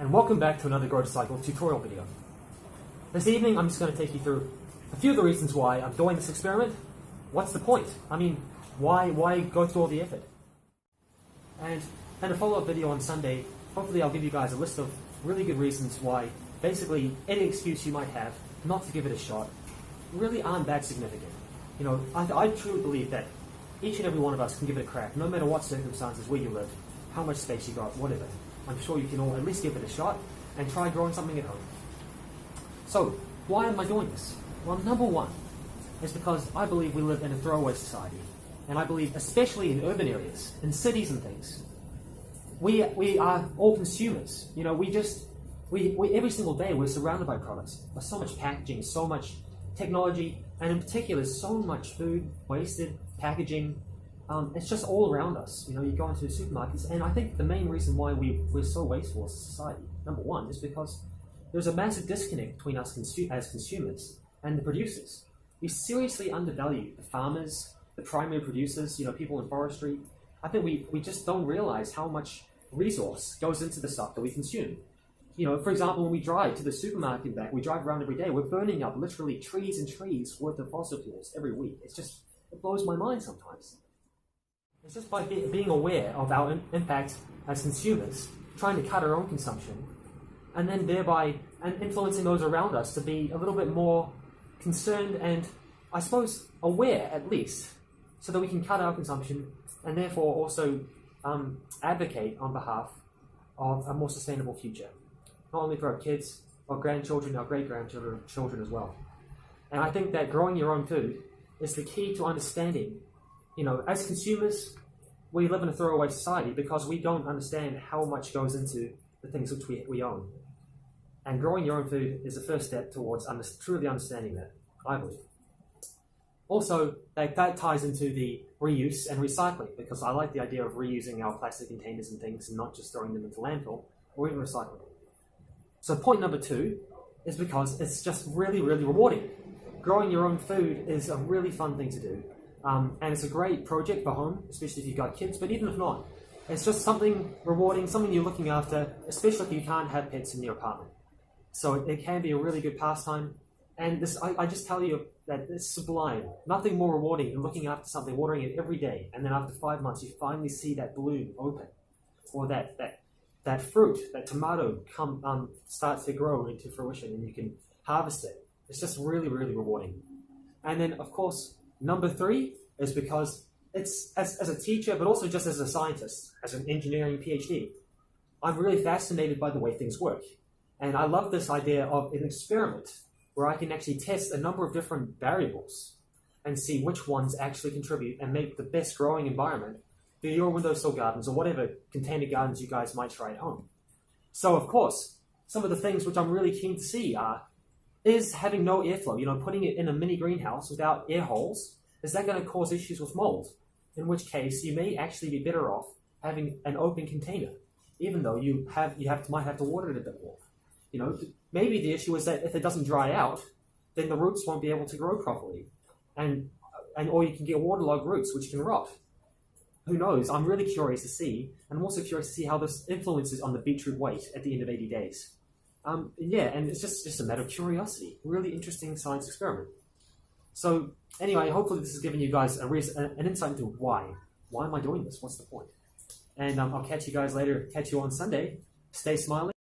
and welcome back to another Grow to Cycle tutorial video. This evening I'm just going to take you through a few of the reasons why I'm doing this experiment. What's the point? I mean, why go through all the effort? And in a follow-up video on Sunday, hopefully I'll give you guys a list of really good reasons why basically any excuse you might have not to give it a shot really aren't that significant. You know, I truly believe that each and every one of us can give it a crack, no matter what circumstances, where you live, how much space you got, whatever. I'm sure you can all at least give it a shot and try growing something at home. So, why am I doing this? Well, number one is because I believe we live in a throwaway society. And I believe, especially in urban areas, in cities and things, we are all consumers. You know, we every single day we're surrounded by products. There's so much packaging, so much technology, and in particular, so much food wasted, packaging. It's just all around us. You know, you go into the supermarkets, and I think the main reason why we're so wasteful as a society, number one, is because there's a massive disconnect between us as consumers and the producers. We seriously undervalue the farmers, the primary producers, you know, people in forestry. I think we just don't realize how much resource goes into the stuff that we consume. You know, for example, when we drive to the supermarket and back, we drive around every day, we're burning up literally trees and trees worth of fossil fuels every week. It blows my mind sometimes. It's just by being aware of our impact as consumers, trying to cut our own consumption, and then thereby influencing those around us to be a little bit more concerned and, I suppose, aware at least, so that we can cut our consumption and therefore also advocate on behalf of a more sustainable future. Not only for our kids, our grandchildren, our great-grandchildren as well. And I think that growing your own food is the key to understanding. You know, as consumers, we live in a throwaway society because we don't understand how much goes into the things which we own. And growing your own food is the first step towards truly understanding that, I believe. Also, that ties into the reuse and recycling, because I like the idea of reusing our plastic containers and things and not just throwing them into landfill or even recycling them. So point number two is because it's just really, really rewarding. Growing your own food is a really fun thing to do. And it's a great project for home, especially if you've got kids, but even if not, it's just something rewarding, something you're looking after, especially if you can't have pets in your apartment. So it can be a really good pastime. And this, I just tell you that it's sublime. Nothing more rewarding than looking after something, watering it every day, and then after 5 months you finally see that bloom open, or that fruit, that tomato starts to grow into fruition and you can harvest it. It's just really, really rewarding. And then, of course, number three is because it's, as a teacher, but also just as a scientist, as an engineering PhD, I'm really fascinated by the way things work. And I love this idea of an experiment where I can actually test a number of different variables and see which ones actually contribute and make the best growing environment for your windowsill gardens or whatever container gardens you guys might try at home. So, of course, some of the things which I'm really keen to see is having no airflow. You know, putting it in a mini greenhouse without air holes, is that going to cause issues with mold? In which case, you may actually be better off having an open container, even though you might have to water it a bit more. You know, maybe the issue is that if it doesn't dry out, then the roots won't be able to grow properly, or you can get waterlogged roots which can rot. Who knows? I'm really curious to see, and I'm also curious to see how this influences on the beetroot weight at the end of 80 days. Yeah, and it's just a matter of curiosity. Really interesting science experiment. So anyway, hopefully this has given you guys an insight into why. Why am I doing this? What's the point? And I'll catch you guys later. Catch you on Sunday. Stay smiling.